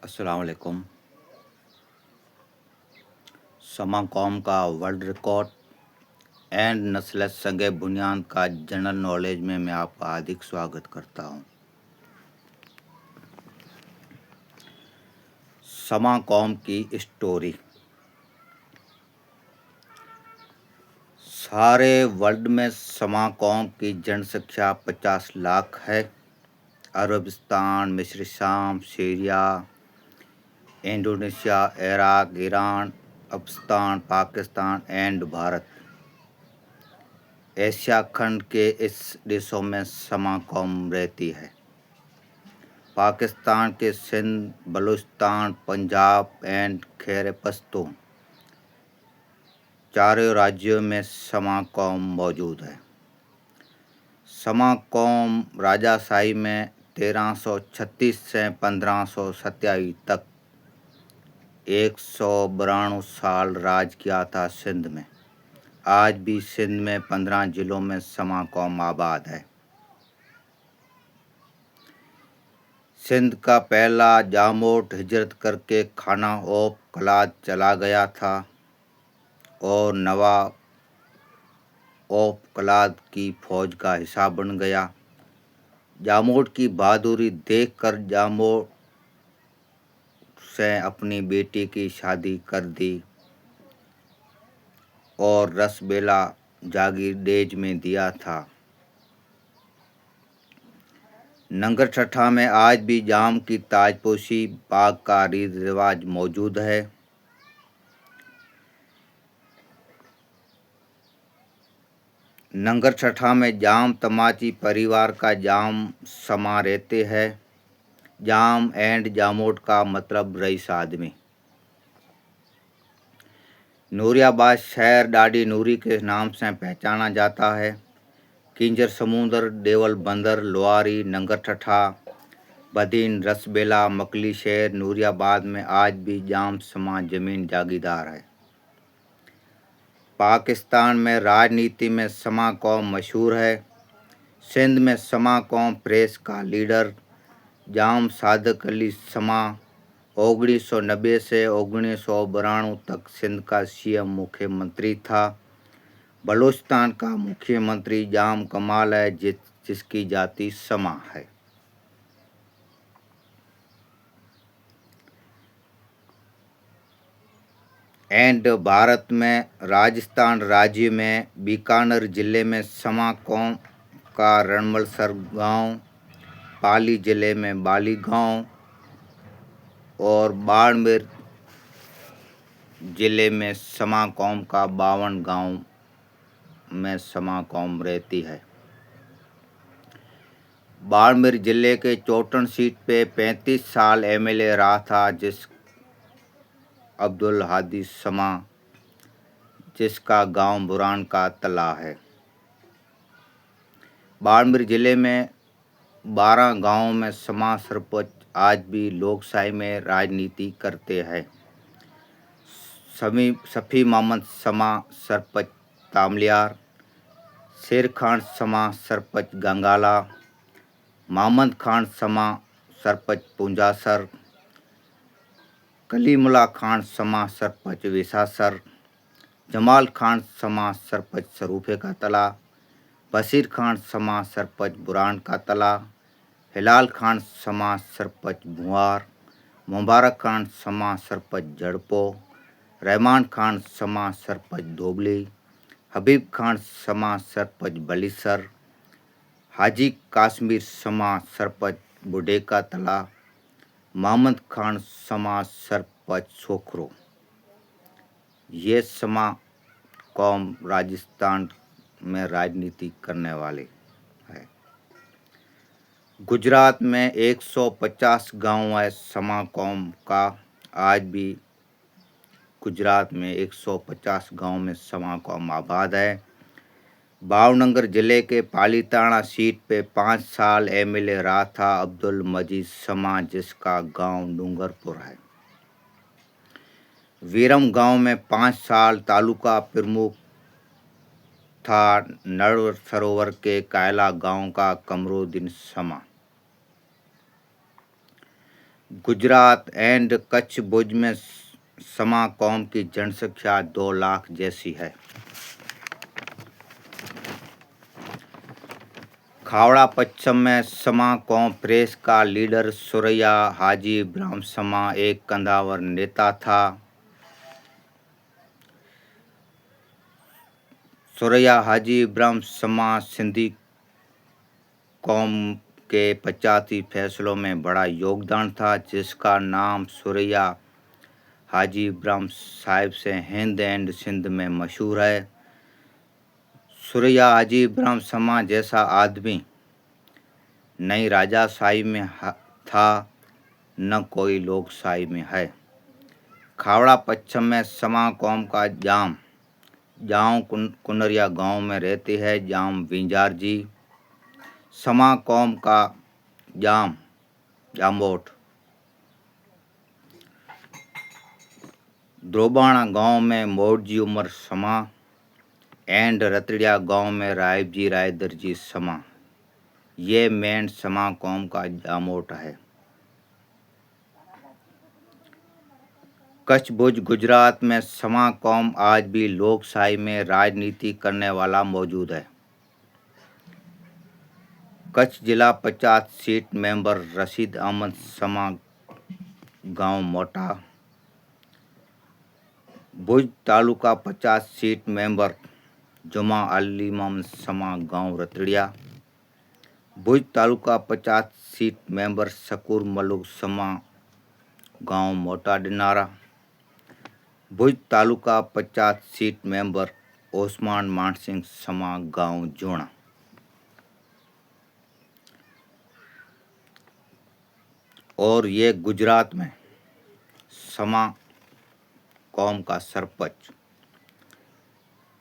अस्सलाम वालेकुम। समा कौम का वर्ल्ड रिकॉर्ड एंड नस्ल संगे बुनियाद का जनरल नॉलेज में मैं आपका हार्दिक स्वागत करता हूँ। समा कौम की स्टोरी। सारे वर्ल्ड में समा कौम की जनसंख्या 50 लाख है। अरबिस्तान, मिस्र, शाम, Syria, Indonesia, Iraq, Iran, Afghanistan, Pakistan and Bharat. Asia खंड के इस देशों में समा कौम रहती है। पाकिस्तान के सिंध, बलूचिस्तान, पंजाब एंड खैबर पख्तून चारों राज्यों में समा कौम मौजूद है। समा कौम राजाशाही में 1336 से 1527 तक 192 साल राज किया था सिंध में। आज भी सिंध में 15 जिलों में समा कौम आबाद है। सिंध का पहला जामोट हिजरत करके खाना ओप कलाद चला गया था और नवाब ओप कलाद की फौज का हिस्सा बन गया। जामोट की बहादुरी देखकर जामोट से अपनी बेटी की शादी कर दी और रसबेला जागीर डेज में दिया था। नंगर ठट्ठा में आज भी जाम की ताजपोशी बाग का रीत रिवाज मौजूद है। नंगर ठट्ठा में जाम तमाची परिवार का जाम समा रहते हैं। जाम एंड जामोट का मतलब रईस आदमी। नूरियाबाद शहर डाडी नूरी के नाम से पहचाना जाता है। किंजर समुंदर, देवल बंदर, लोहारी, नंगर ठट्ठा, बदीन, रसबेला, मकली शहर नूरियाबाद में आज भी जाम समा जमीन जागीदार है। पाकिस्तान में राजनीति में समा कौम मशहूर है। सिंध में समा कौम प्रेस का लीडर जाम सादक अली समा 1990 से 1992 तक सिंध का सीएम मुख्यमंत्री था। बलूचिस्तान का मुख्यमंत्री जाम कमाल है जिसकी जाति समा है। एंड भारत में राजस्थान राज्य में बीकानेर जिले में समा कौम का रणमलसर गांव, पाली जिले में बाली गांव और बाड़मेर जिले में समा कौम का 52 गांव में समा कौम रहती है। बाड़मेर जिले के चोटन सीट पे 35 साल एमएलए रहा था जिस अब्दुल हादी समा, जिसका गांव बुरान का तला है। बाड़मेर जिले में 12 गांवों में समा सरपंच आज भी लोकशाही में राजनीति करते हैं। सफ़ी मोहम्मद समा सरपंच तामलियार, शेर खान समा सरपंच गंगाला, मोहम्मद खान समा सरपंच पुंजासर, कलीमुल्ला खान समा सरपंच विसासर, जमाल खान समा सरपंच सरूफे का तला, बशीर खान समा सरपंच बुरान का तला, हिलाल खान समा सरपंच भुआर, मुबारक खान समा सरपंच जड़पो, रहमान खान समा सरपंच धोबली, हबीब खान समा सरपंच बलीसर, हाजी काश्मीर समा सरपंच बुढ़े का तला, मोहम्मद खान समा सरपंच सोखरो। ये समा कौम राजस्थान में राजनीति करने वाले है। गुजरात में 150 गांव है समा कौम का। आज भी गुजरात में 150 गांव में समा कौम आबाद है। भावनगर जिले के पालीताना सीट पे 5 साल एमएलए रहा था अब्दुल मजीद समा, जिसका गांव डूंगरपुर है। वीरम गांव में 5 साल तालुका प्रमुख था नर सरोवर के कायला गांव का कमरुद्दीन समा। गुजरात एंड कच्छ भुज में समा कौम की जनसंख्या 2 लाख जैसी है। खावड़ा पश्चिम में समा कौम प्रेस का लीडर सुरैया हाजी इब्राहिम समा एक कंधावर नेता था। सुरैया हाजी इब्राहिम समा सिंधी कौम के 85 फैसलों में बड़ा योगदान था, जिसका नाम सुरैया हाजी इब्राहिम साहिब से हिंद एंड सिंध में मशहूर है। सुरैया हाजी इब्राहिम समा जैसा आदमी नई राजाशाही में था, न कोई लोकशाही में है। खावड़ा पश्चिम में समा कौम का जाम कुनरिया गांव में रहती है। जाम विंजार जी समा कौम का जामोट द्रोबाणा गांव में मोड़जी उमर समा एंड रतड़िया गांव में रायब जी रायदर जी समा। ये मेन समा कौम का जामोट है। कच्छ भुज गुजरात में समा कौम आज भी लोकशाही में राजनीति करने वाला मौजूद है। कच्छ जिला 50 सीट मेंबर रशीद अहमद समा गांव मोटा। भुज तालुका 50 सीट मेंबर जुमा अलीमम समा गांव रतड़िया। भुज तालुका 50 सीट मेंबर शकूर मलुक समा गांव मोटा दिनारा। भुज तालुका 50 सीट मेंबर ओस्मान मानसिंह समा गांव जोड़ा। और ये गुजरात में समा कौम का सरपंच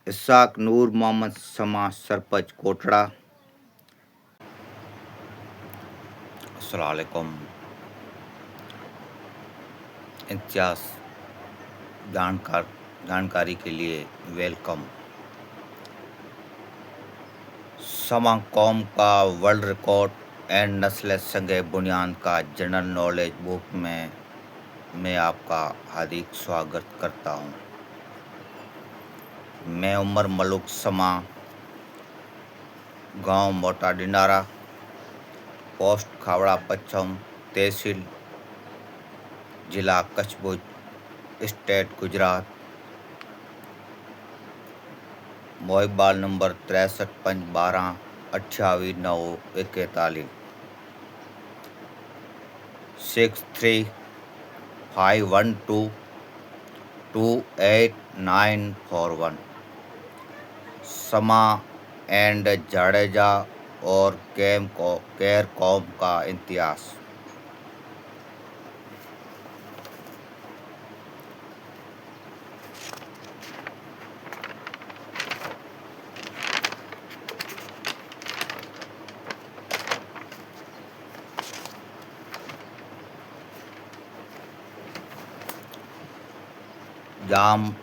इसाक नूर मोहम्मद समा सरपंच कोटड़ा। अस्सलाम वालेकुम। इतिहास जानकारी के लिए वेलकम। समा कौम का वर्ल्ड रिकॉर्ड एंड नस्ल संगे बुनियाद का जनरल नॉलेज बुक में मैं आपका हार्दिक स्वागत करता हूँ। मैं उमर मलुक समा गांव मोटा दिनारा, पोस्ट खावड़ा पश्चिम, तहसील जिला Kutch Bhuj, state Gujarat. Mobile number 63 512 98 941 63 512 28941। समा एंड जाडेजा और कैर कौम का इतिहास। जाम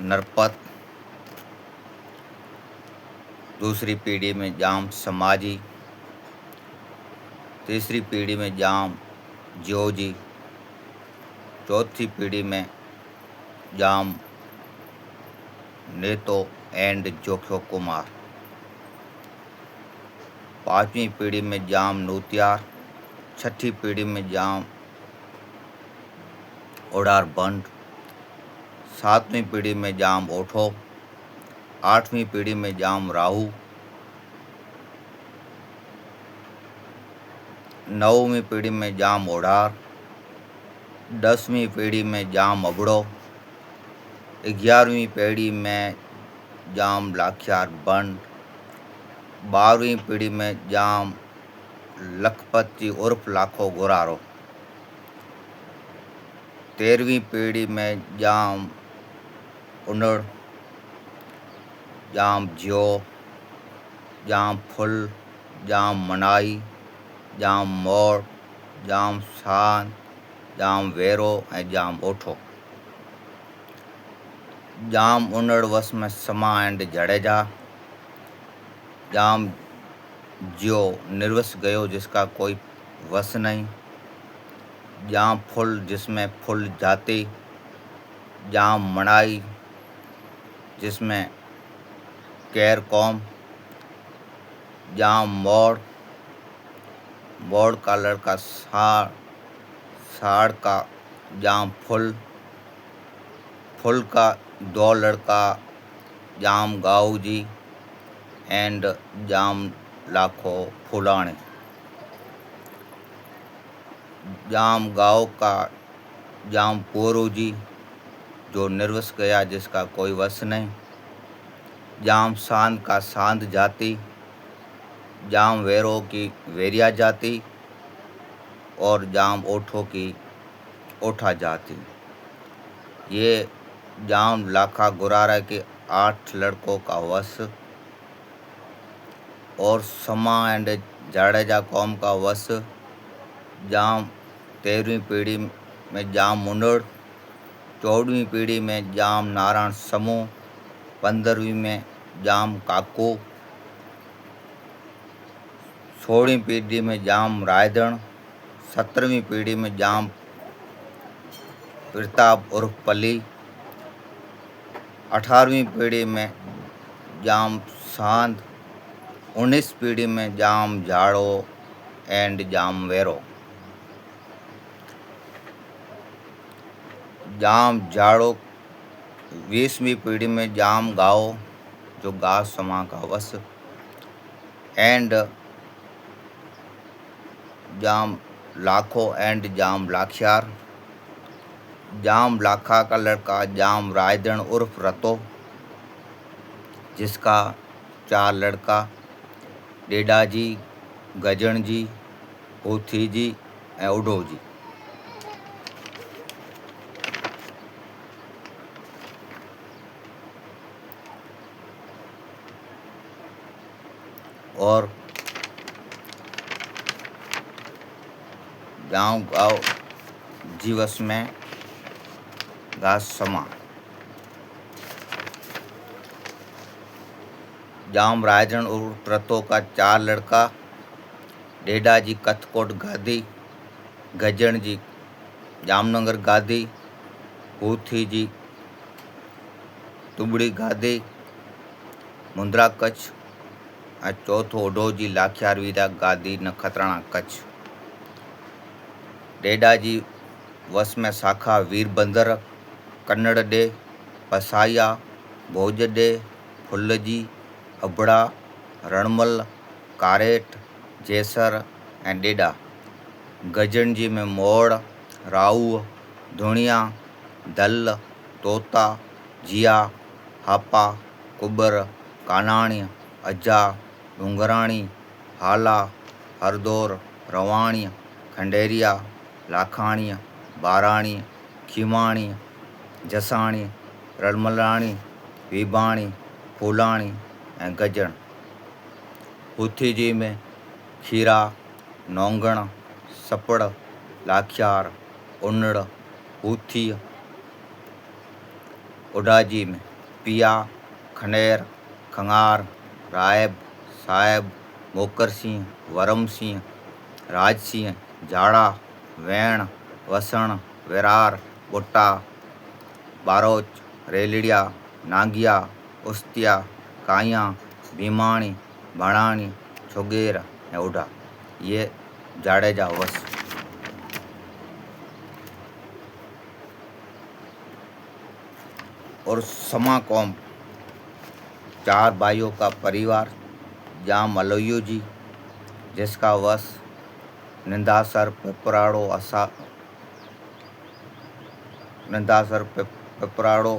नरपत, दूसरी पीढ़ी में जाम समाजी, तीसरी पीढ़ी में जाम ज्योजी, चौथी पीढ़ी में जाम नेतो एंड जोखो कुमार, पांचवी पीढ़ी में जाम नूतियार, छठी पीढ़ी में जाम ओडार बंड, सातवीं पीढ़ी में जाम ओठो, आठवीं पीढ़ी में जाम राहू, नौवीं पीढ़ी में जाम ओडार, 10वीं पीढ़ी में जाम अबड़ो, 11वीं पीढ़ी में जाम लाखियार बंड, 12वीं पीढ़ी में जाम लखपति उर्फ लाखो गुरारो, 13वीं पीढ़ी में जाम उनड़, जाम ज्यो, जाम फुल, जाम मनाई, जाम मोड़, जाम शान, जाम वेरो ऐं जाम ओठो। जाम उनड़ वस में समा एंड जडेजा। जाम ज्यो निर्वस गयो जिसका कोई वस नहीं। जाम फुल जिसमें फुल जाति, जाम मड़ाई जिसमें कैर कौम, जाम मोड़, मोड़ का लड़का साड़, साड़ का जाम फुल, फुल का दो लड़का जाम गाऊ जी एंड जाम लाखो फुलाने। जाम गाँव का जाम पोरू जी जो निर्वस गया जिसका कोई वश नहीं। जाम सांद का सांद जाति, जाम वेरो की वेरिया जाति और जाम ओठो की ओठा जाति। ये जाम लाखा गुरारा के 8 लड़कों का वश और समा एंड जाडेजा कौम का वश। जाम 13वीं पीढ़ी में जाम मुंडड़, 14वीं पीढ़ी में जाम नारायण समूह, 15वीं में जाम काकू, 16वीं पीढ़ी में जाम रायदण, 17वीं पीढ़ी में जाम प्रताप उर्फ पली, 18वीं पीढ़ी में जाम सांद, 19 पीढ़ी में जाम झाड़ो एंड जाम वेरो। जाम झाड़ो 20वीं पीढ़ी में जाम गाओ जो गा समा का वश एंड जाम लाखो एंड जाम लाखियार। जाम लाखा का लड़का जाम रायदण उर्फ रतो जिसका 4 लड़का डेडा जी, गजन जी, पोथी जी ऐं उडो जी। और गाँव गाँव जीवस में घास समा। जाम रायजन उर्फ रतो का 4 लड़का डेडा जी कथकोट गादी, गजन जी जामनगर गादी, पोथी जी तुबड़ी गादी मुंद्रा कच्छ ऐं चौथो उडो जी लाखियार वीरा गादी नखत्राणा कच्छ। डेडा जी वस में शाखा वीरबंदर, कन्नड़ डे, पसाया, भोज डे, फुल्लजी, अबड़ा, रणमल, कारेट, जेसर ऐं डेडा। गजन जी में मोड़, राऊ, धुणिया, दल, तोता, जिया, हापा, कुबर, कानाणी, अजा, डूंगराणी, हाला, हरदौर, रवाणी, खंडेरिया, लाखाणी, बाराणी, खीमाणी, जसाणी, रलमलाणी, वीबाणी, फूलाणी ऐं गजन। पोथी जी में खीरा, नौंगण, सपड़, लाखियार, उन्नड़, पूथी। उडाजी में पिया, खनेर, खंगार, रायब, साहेब, मोकर सिंह, वरम सिंह, राज सिंह, जाड़ा, वैण, वसण, विरार, बुट्टा, बारोच, रेलिड़िया, नागिया, उस्तिया, काया, भीमाणी, भाणाणी, छुगेर ऐं उडा। ये जाडेजा वस। और समा कौम 4 भाइयों का परिवार जाम अलोयो जी जिसका वश निंदासर, पिपराड़ो, निंदासर, पिपराड़ो,